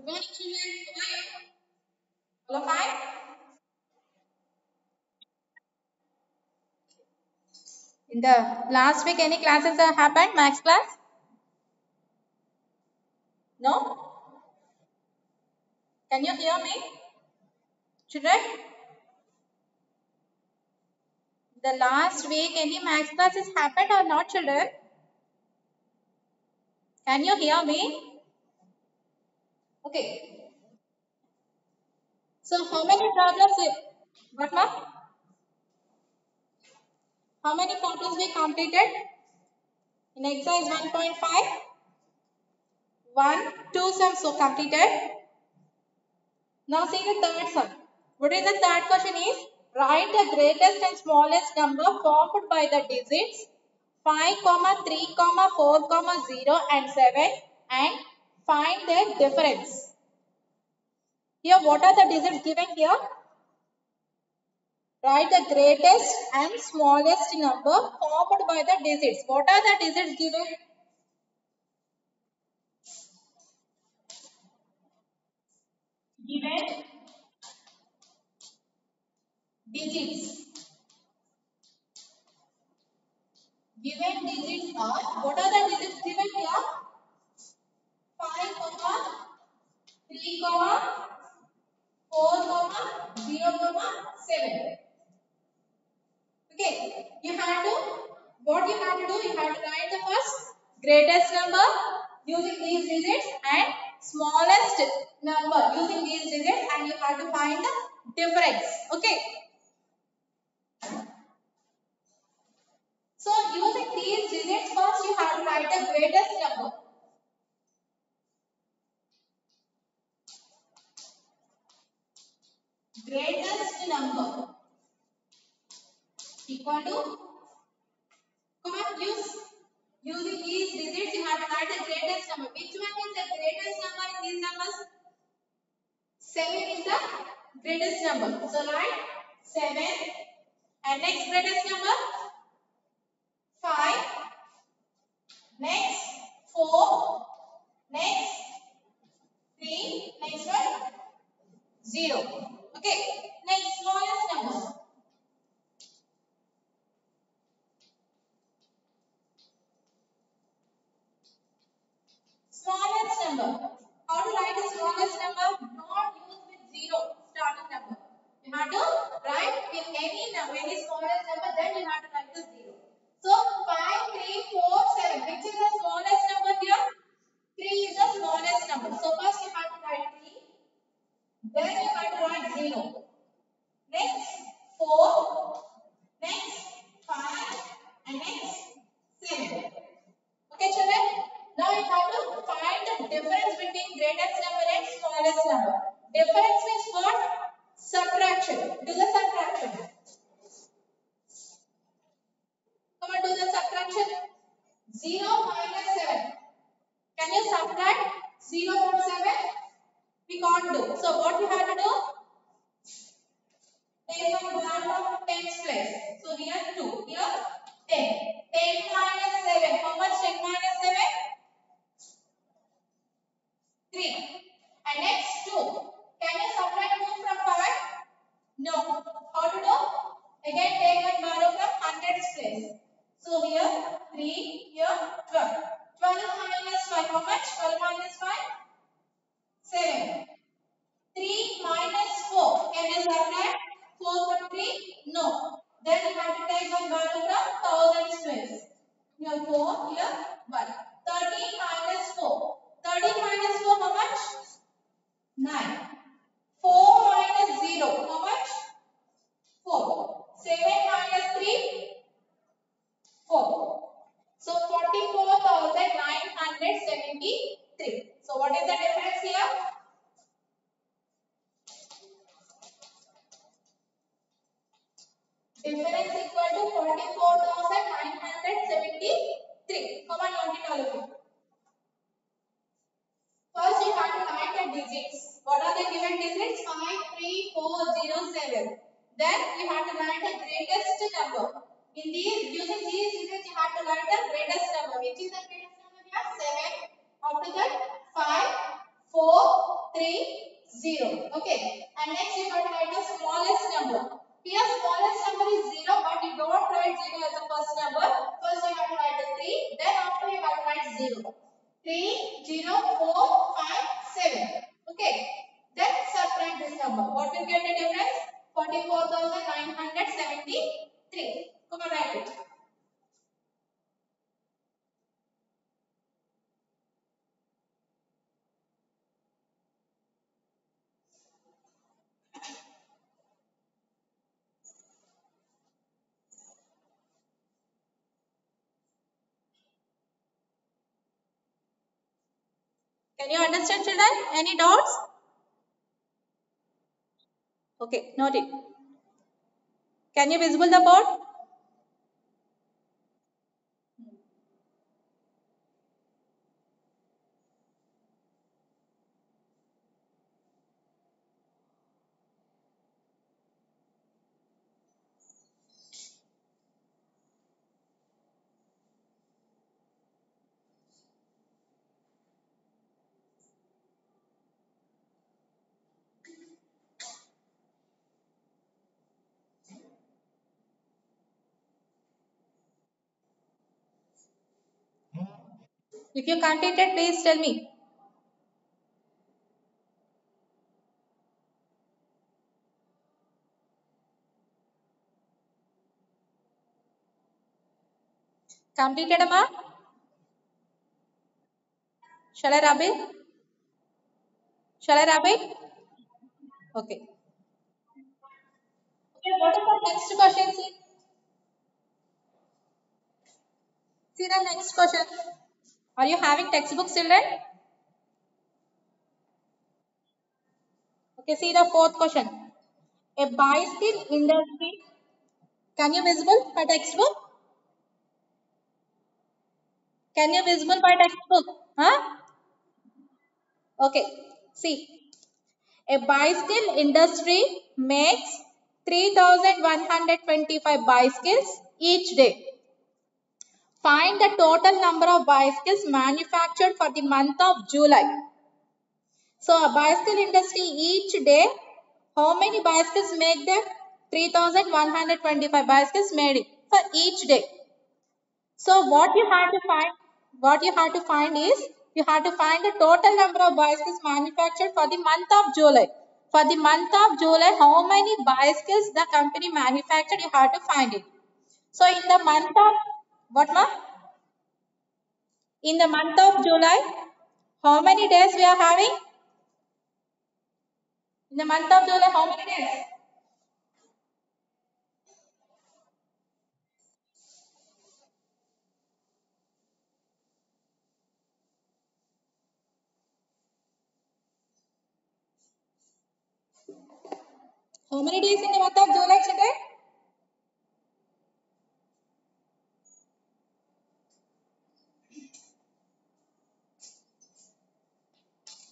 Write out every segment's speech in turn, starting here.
Good morning, children. How are you? All are fine? In the last week, any classes happened? Max class? No? Can you hear me? Children? The last week, any max classes happened or not, children? Can you hear me? Okay. So, how many problems? What, ma'am? How many problems we completed? In exercise 1.5? 1, 2 sums so completed. Now see the third sum. What is the third question is? Write the greatest and smallest number formed by the digits 5, 3, 4, 0 and 7 and find their difference. Here what are the digits given here? Write the greatest and smallest number formed by the digits. What are the digits given? Given digits. Given digits are, what are the digits given here? 5, 3, 4, 0, 7. Okay, you have to, what you have to do, you have to write the first greatest number using these digits and smallest number using these digits and you have to find the difference. Okay. So using these digits first you have to write the greatest number. Greatest number equal to, come on, using these digits you have to write the greatest number. Which one is the greatest number in these numbers? 7 is the greatest number. So write 7 and next greatest number 5, next 4, next 3, next one 0. Okay, next smallest number. Smallest number. How to write the smallest number? Not use with 0 starting number. You have to write with any number, any smallest number, then you have to write the 0. So 5, 3, 4, 7. Which is the smallest number here? 3 is the smallest number. So first you have to write 3. Then you have to write 0. Next 4. Next 5. And next 7. Okay, children? Now you have to find the difference between greatest number and smallest number. Difference means what? Subtraction. Do the subtraction. Come on, do the subtraction. 0 minus 7. Can you subtract 0 from 7? We can't do. So what you have to do? Take from 1 from 10's place. So here 2. Here 10. 10 minus 7. How much 10 minus 7? 3. And next 2. Can you subtract 2 from 5? No. How to do? Again take one borrow from 100's place. So here 3, here 12. 12 minus 5. How much? 12 minus 5? 7. 3 minus 4. Can you subtract 4 from 3? No. Then you have to take one borrow from 1000's place. Here 4, here 1. 13 minus 4. 13 minus 4 how much? 9. 4 minus 0 how much? 4. 7 minus 3? 4. So 44,973. So what is the difference here? Difference equal to 44,973. Come on, note it all of you. First you have to write the digits. What are the given digits? 5, 3, 4, 0, 7. Then you have to write the greatest number. In these, using these digits, you have to write the greatest number. Which is the greatest number here? 7. After that, 5, 4, 3, 0. Okay. And next you have to write the smallest number. Here smallest number is 0, but you don't write 0 as the first number. First you have to write the 3, then after you have to write 0. 3, 0, 4, 5, 7. Okay. Then subtract this number. What will get the difference? 44,973. Come on, write it. Can you understand, children? Any doubts? Okay, note it. Can you visible the board? If you completed, please tell me. Completed, Amma? Shall I rub it? Shall I rub it? Okay. Okay, what is the next question? See the next question. Are you having textbooks, children? Okay, see the fourth question. A bicycle industry. Can you visible by textbook? Can you visible by textbook? Huh? Okay. See. A bicycle industry makes 3,125 bicycles each day. Find the total number of bicycles manufactured for the month of July. So, a bicycle industry each day, how many bicycles make them? 3,125 bicycles made for each day. So, what you have to find is, you have to find the total number of bicycles manufactured for the month of July. For the month of July, how many bicycles the company manufactured, you have to find it. So, in the month of, what ma? In the month of July, how many days we are having? In the month of July, how many days? How many days in the month of July, children?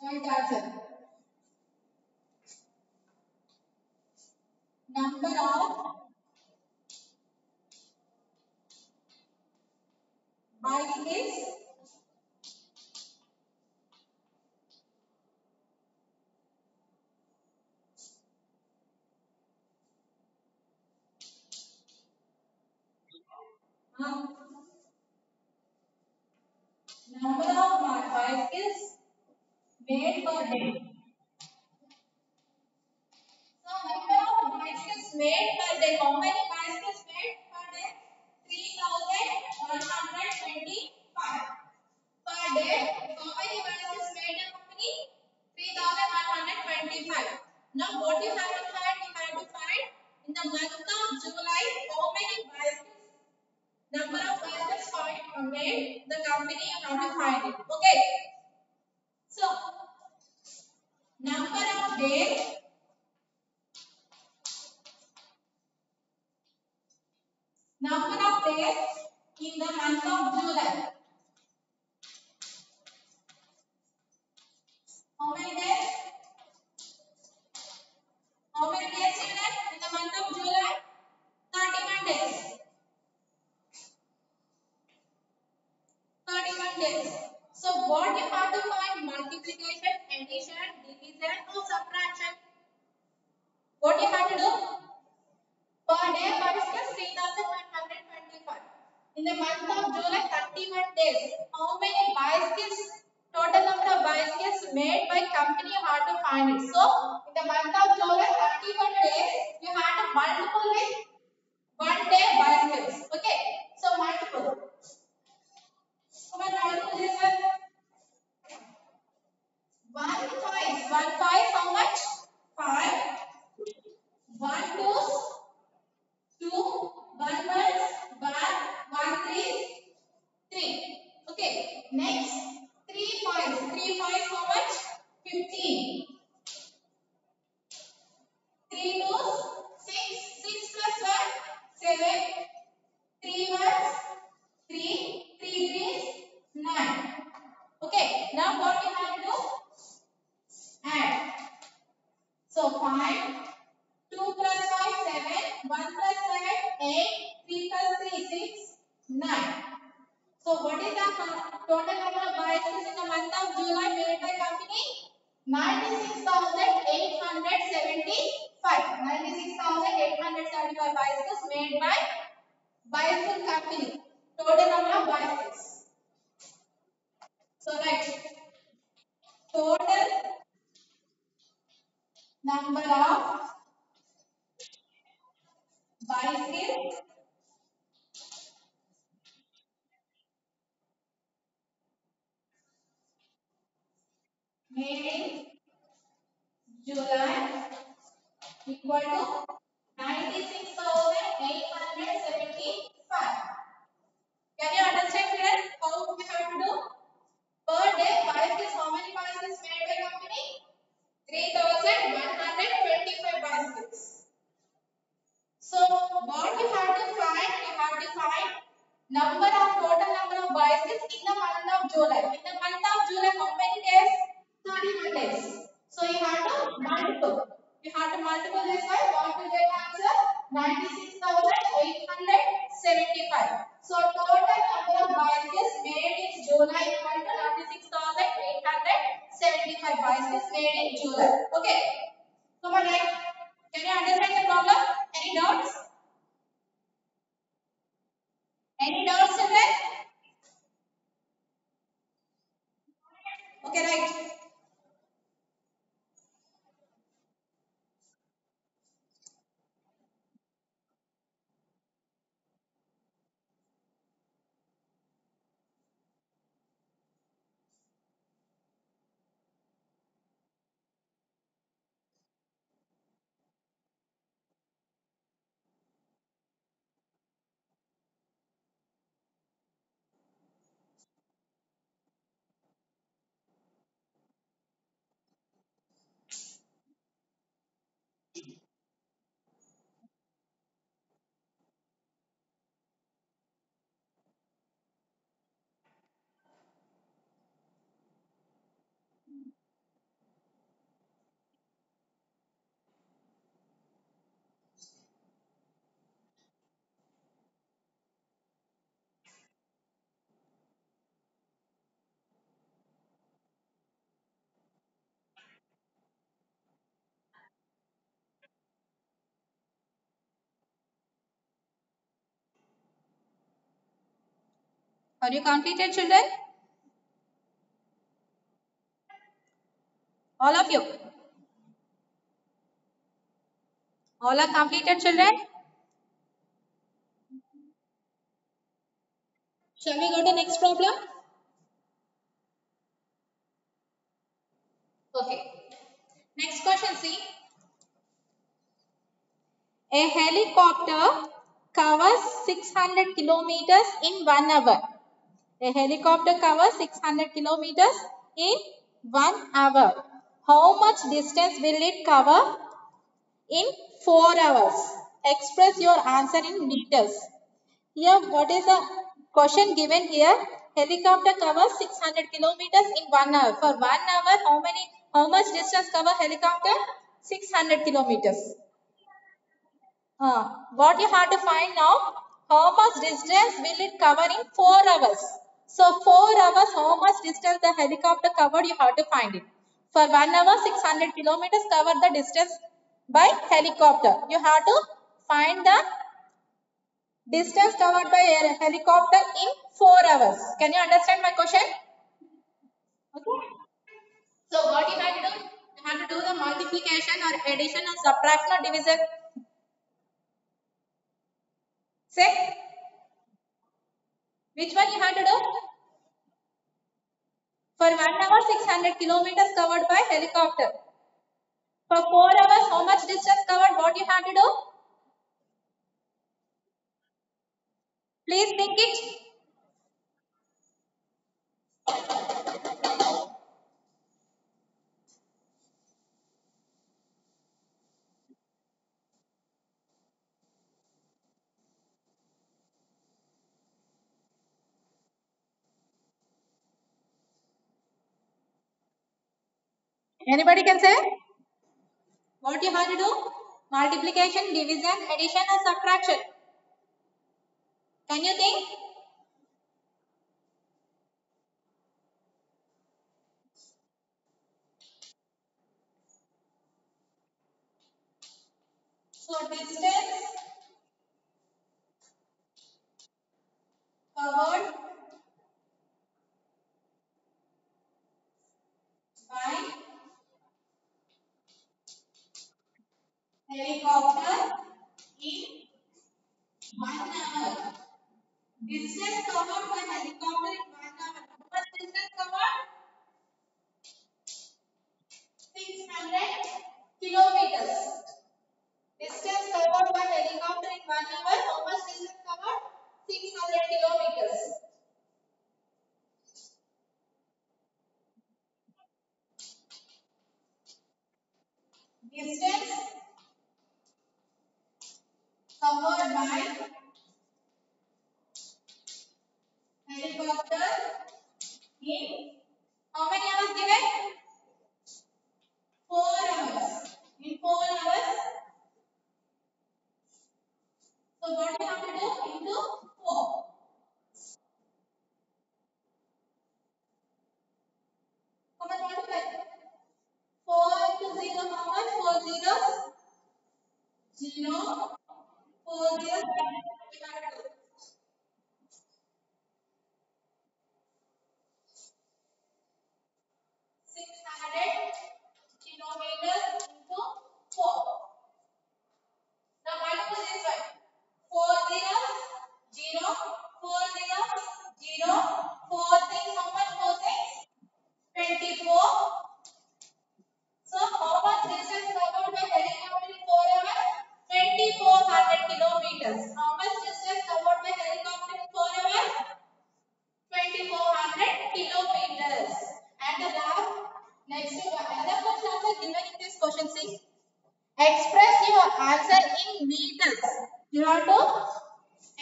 Right answer. Number of bicycles number of bicycles made per day. So number of bicycles made per day. How many bicycles made per day? 3,125 per day. How many bicycles made the company? 3,125. Now what you have to find? You have to find in the month of July how many bicycles, number of bicycles made the company, you have to find it. Okay. So number of days, in the month of July. How many days? How many days children in the month of July? 31 days. 31 days. So what you have to find? Multiplication addition, division or subtraction. What you have to do? Per day bicycles 3125. In the month of July 31 days, how many bicycles, total number of bicycles made by company you have to find it. So in the month of July 31 days, you have to multiple with 1 day bicycles. Okay, so multiple. Come on, multiple this one. 1 5 how much? 5. 1 2 2 1 1 1 3 3. Okay. Next 3 5. 3 5 how much? 15. 3 2 6. 6 plus 1 7. 3 1 3. 3 3 9. Okay. Now what we have to do? Add. So 5. 2 plus 5 7. 1 plus 7 8. 3 plus 3 6 9. So what is the total number of bicycles in the month of July made by company? 96,875. 96,875 bicycles made by bicycle company. Total number of bicycles. So right. Total number of bicycles made in July equal to 96,875. Can you understand here how we have to do? Per day, bicycles, how many bicycles made by company? 3,125 bicycles. So, what you have to find? You have to find total number of bicycles in the month of July. In the month of July, how many days? 31 days. So, you have to multiple. You have to multiple this by. What will get answer? 96,875. So, total number of bicycles made in July equal to 96,875 bicycles made in July. Okay. Come on, right? Can you understand the problem? Any doubts? Any doubts, children? Okay, right. Are you completed, children? All of you. All are completed, children? Shall we go to next problem? Okay. Next question, see. A helicopter covers 600 kilometers in 1 hour. A helicopter covers 600 kilometers in 1 hour. How much distance will it cover in 4 hours? Express your answer in meters. Here, what is the question given here? Helicopter covers 600 kilometers in 1 hour. For 1 hour, how much distance cover helicopter? 600 kilometers. What you have to find now? How much distance will it cover in 4 hours? So 4 hours, how much distance the helicopter covered? You have to find it. For 1 hour, 600 kilometers cover the distance by helicopter. You have to find the distance covered by air helicopter in 4 hours. Can you understand my question? Okay. So what you have to do? You have to do the multiplication or addition or subtraction or division. Say, which one you have to do? For 1 hour, 600 kilometers covered by helicopter. For 4 hours, how much distance covered? What you have to do? Please think it. Anybody can say? What you have to do? Multiplication, division, addition or subtraction. Can you think? So distance covered by helicopter in 1 hour. Distance covered by helicopter in 1 hour. How much distance covered? 600 kilometers. Distance covered by helicopter in 1 hour. How much distance covered? 600 kilometers. Distance covered by helicopter in how many hours given? 4 hours. In 4 hours. So what you have to do? Into 4. How much multiply? 4 into 0, how much? 4 zeros? 0. 4 zeros. 600 kilometers into 4. Now multiply this one. 4 zeros, 0, 4 zeros, 0, 4 things, how much 4 things? 24. So how much distance covered by helicopter in 4 hours? 2400 kilometers. How much distance covered by helicopter in 4 hours? 2400 kilometers. And the last, next to another question also given in this question. See, express your answer in meters. You have to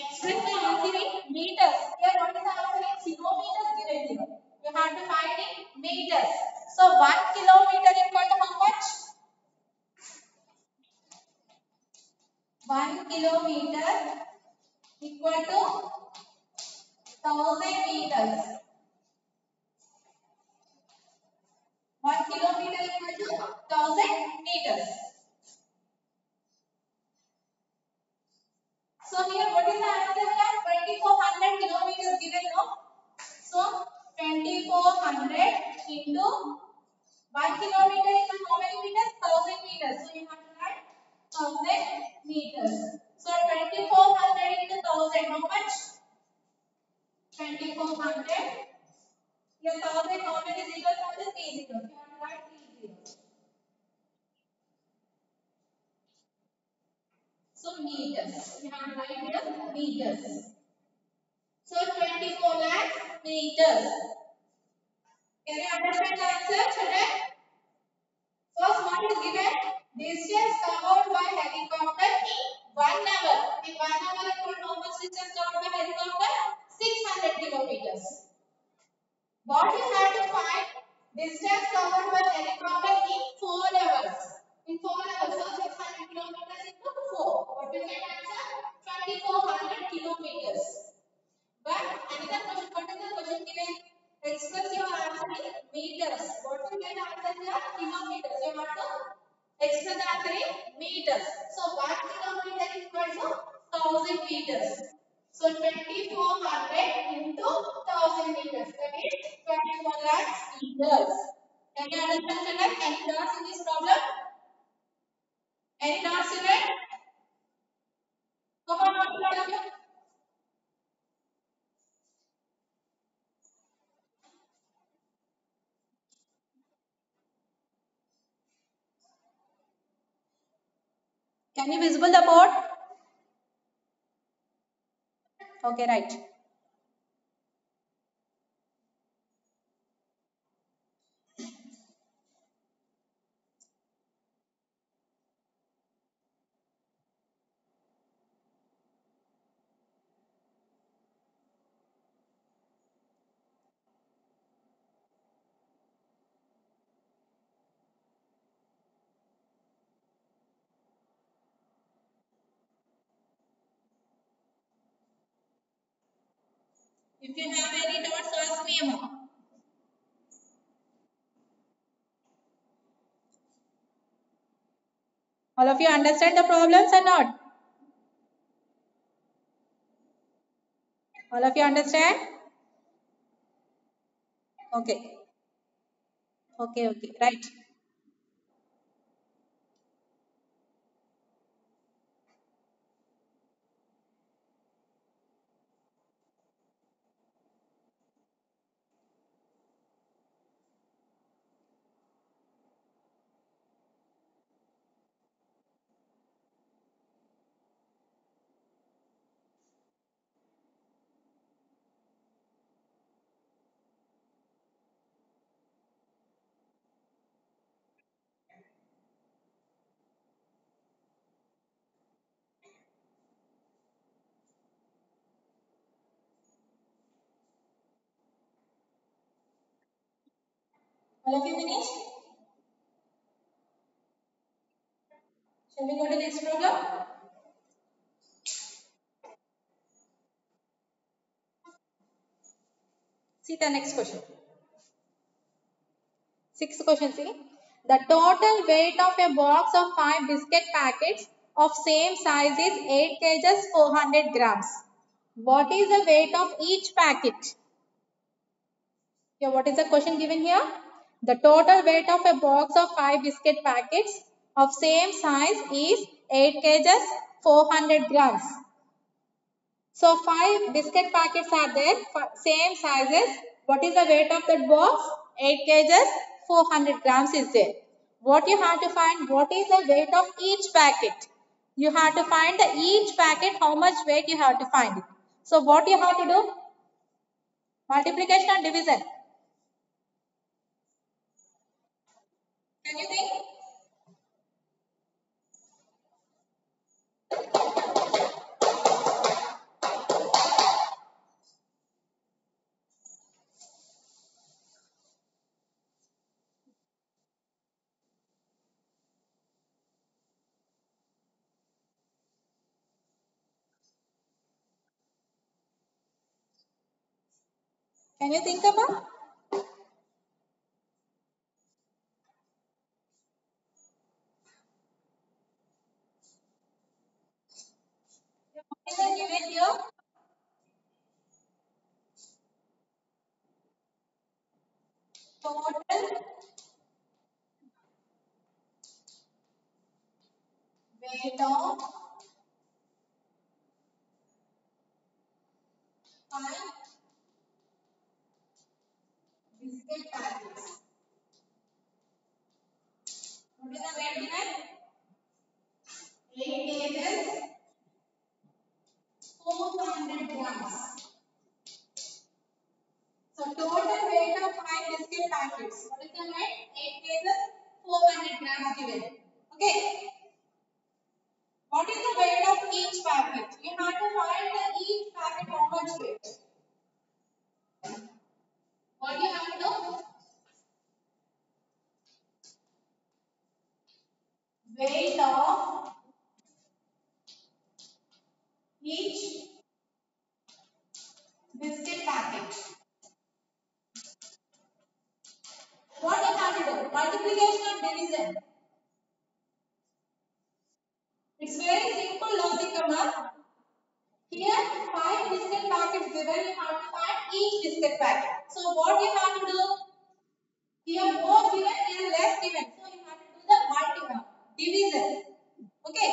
express your answer in meters. Here, what is the answer in kilometers given here? You have to find in meters. So 1 kilometer equal to how much? 1 kilometer equal to 1000 meters. 1 kilometer equal to 1000 meters. So here what is the answer here? 2400 kilometers given, no? So 2400 into 1 kilometer equal how many meters? 1000 meters. So you have to write 1000 meters. So 2400 into 1000, how much? 2400. Here 1000, how many zeros are there? 3 zeros. You have to write 3 zeros. So meters. You have to write here meters. So 24 lakh meters. Can you understand the answer, children? First, what is given? Distance covered by helicopter in 1 hour. In 1 hour, how much distance covered by helicopter? 600 kilometers. What you have to find? Distance covered by helicopter in 4 hours. In 4 hours, so 600 kilometers into 4. What is the answer? 2400 kilometers. But another question, what is the question given? Express your answer in meters. What you get answer here? Kilometers. You have to express the answer in meters. So 1 kilometer is equal to 1000 meters. So 2400 into 1000 meters. That is 21 lakhs meters. Can you understand, children? Any doubts in this problem? Any doubts, children? Come on, all of you. Can you visible the board? Okay, right. If you have any doubts, ask me, Amma. All of you understand the problems or not? All of you understand? Okay. Okay, okay, right. All of you finished? Shall we go to the next problem? See the next question. Sixth question, see. The total weight of a box of 5 biscuit packets of same size is 8 kgs 400 grams. What is the weight of each packet? Yeah, what is the question given here? The total weight of a box of 5 biscuit packets of same size is 8 kgs 400 grams. So 5 biscuit packets are there, same sizes. What is the weight of that box? 8 kgs 400 grams is there. What you have to find, what is the weight of each packet? You have to find the each packet, how much weight you have to find it. So what you have to do? Multiplication and division. Can you think? Can you think about? What is the given here? Total weight of 5 biscuit packets. What is the weight given? 8 kgs 400 grams. So total weight of 5 biscuit packets. What is the weight? 8 kgs 400 grams given. Okay. What is the weight of each packet? You have to find the each packet how much weight. What you have to do? Weight of each biscuit packet. What you have to do? Multiplication or division? It's very simple logic, Amma. Here, 5 biscuit packets given, you have to find each biscuit packet. So what you have to do? Here more given, here less given. So you have to do the division. Okay.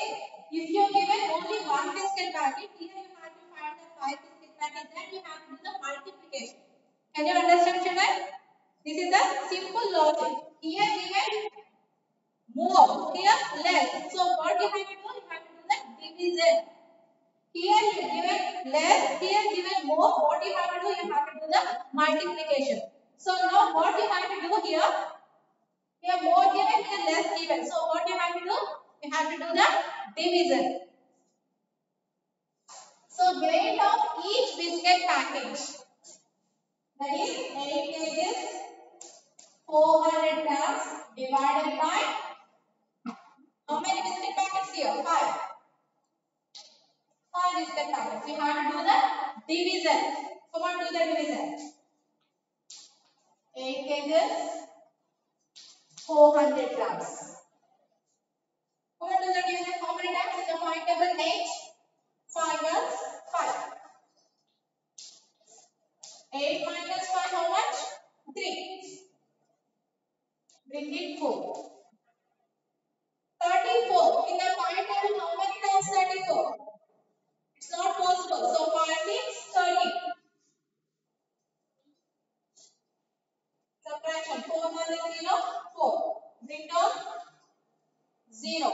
If you are given only one biscuit packet, here you have to find the 5 biscuit packets. Then you have to do the multiplication. Can you understand, children? This is a simple logic. Here given more, here less. So what you have to do? You have to do the division. Here you given less, here given more. What you have to do? You have to do the multiplication. So now what you have to do here? Here more given, here less given. So what you have to do? You have to do the division. So weight of each biscuit package, that is 8 kgs, 400 grams divided by how many biscuit packets here? 5. 5 biscuit packets. You have to do the division. Come on, do the division. 8 kgs, 400 grams. Come on, do the division. How many times? In the point table 8, 5 ones, 5. 8 minus 5, how much? 3. Bring it 4. 34. In the point table, how many times 34? It's not possible. So 5 is 30. Subtraction. 4 minus 0, 4. Bring down 0.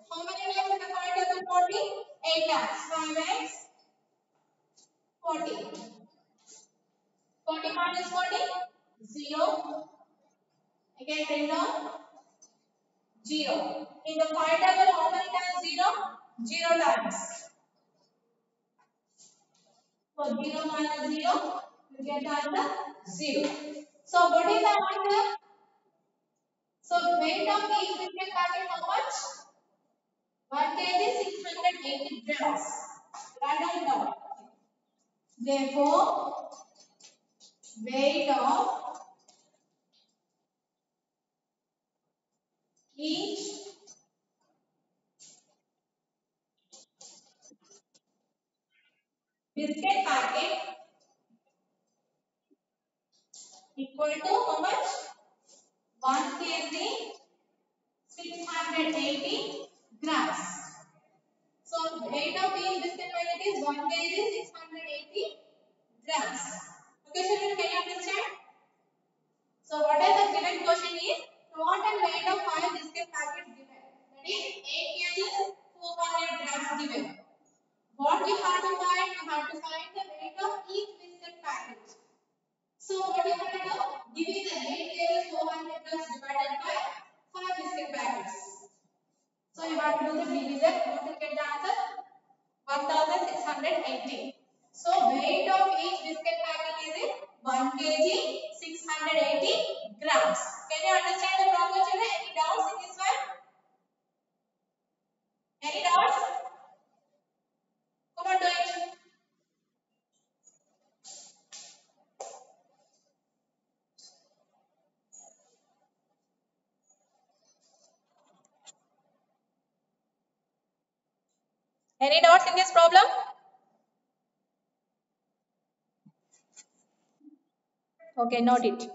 How many times in the point table? 40? 8 times. 5x 40. 40 minus 40? 0. Again bring down 0. In the point table, how many times 0? 0 times. So 0 minus 0, you get the answer 0. So what is the answer? So weight of each biscuit packet how much? 1 kg 680 grams. Write down down. Therefore, weight of each biscuit packet equal to how much? 1 kg 680 grams. So weight of each biscuit packet is 1 kg 680 grams. Okay, children, can you understand? So what is the given question is total weight of 5 biscuit packets given. That is 8 kg 400 grams given. What you have to find? You have to find the weight of each biscuit packet. So what you have to do? Divide the 8 kg 400 grams divided by 5 biscuit packets. So you have to do the division. What will get the answer? 1680. So weight of each biscuit packet is 1 kg 680 grams. Can you understand the problem, children? Any doubts in this one? Any doubts? Come on, do it. Any doubts in this problem? Okay, note it.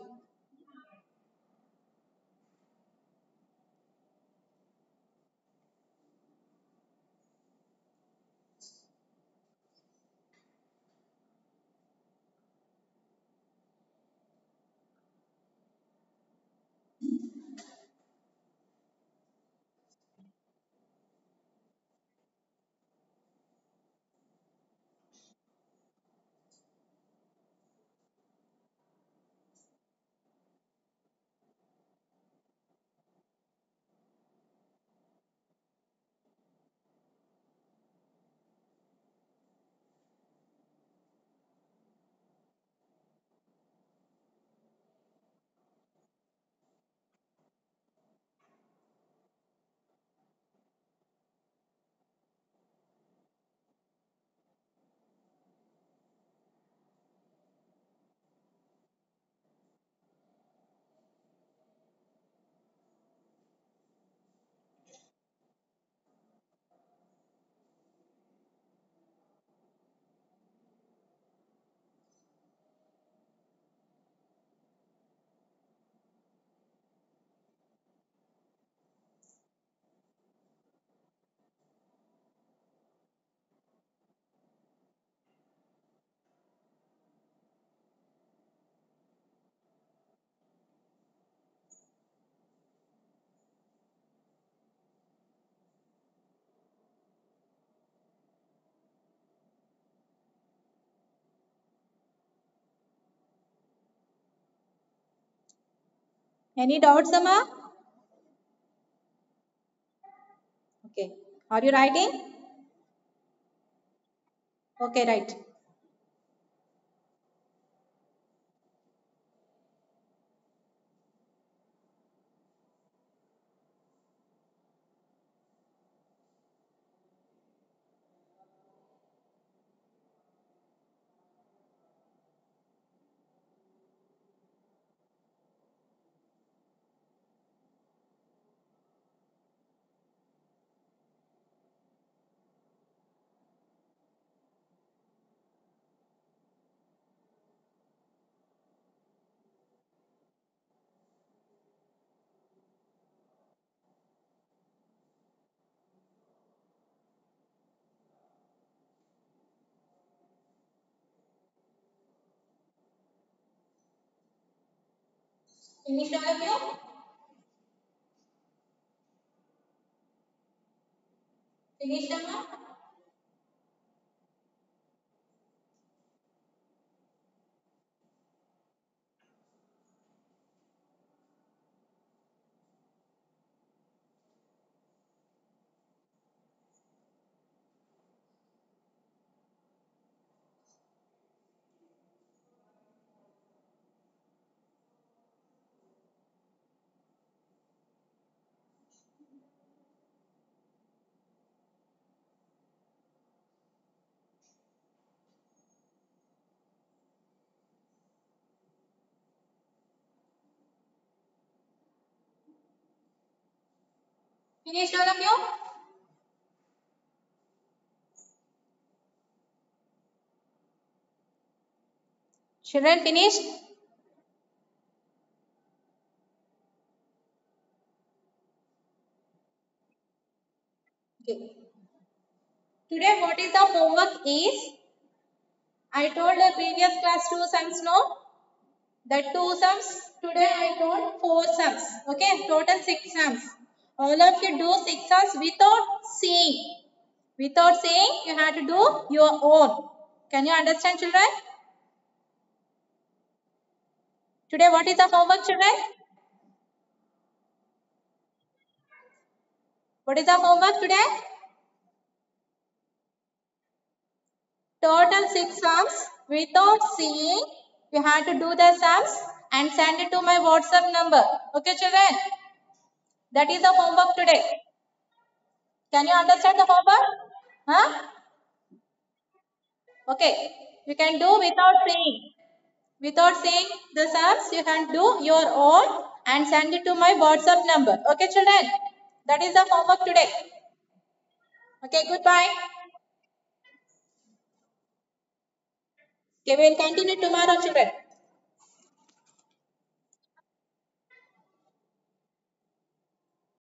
Any doubts, Amma? Okay. Are you writing? Okay, right. Finished all of you? Finished, Amma? Finished all of you? Children, finished? Okay. Today, what is the homework is? I told the previous class 2 sums, no? The 2 sums. Today, I told 4 sums. Okay, total 6 sums. All of you do 6 sums without seeing. Without saying, you have to do your own. Can you understand, children? Today, what is the homework, children? What is the homework today? Total 6 sums. Without seeing, you have to do the sums and send it to my WhatsApp number. Okay, children? That is the homework today. Can you understand the homework? Huh? Okay. You can do without saying. Without saying the sums, you can do your own and send it to my WhatsApp number. Okay, children? That is the homework today. Okay, goodbye. Okay, we will continue tomorrow, children.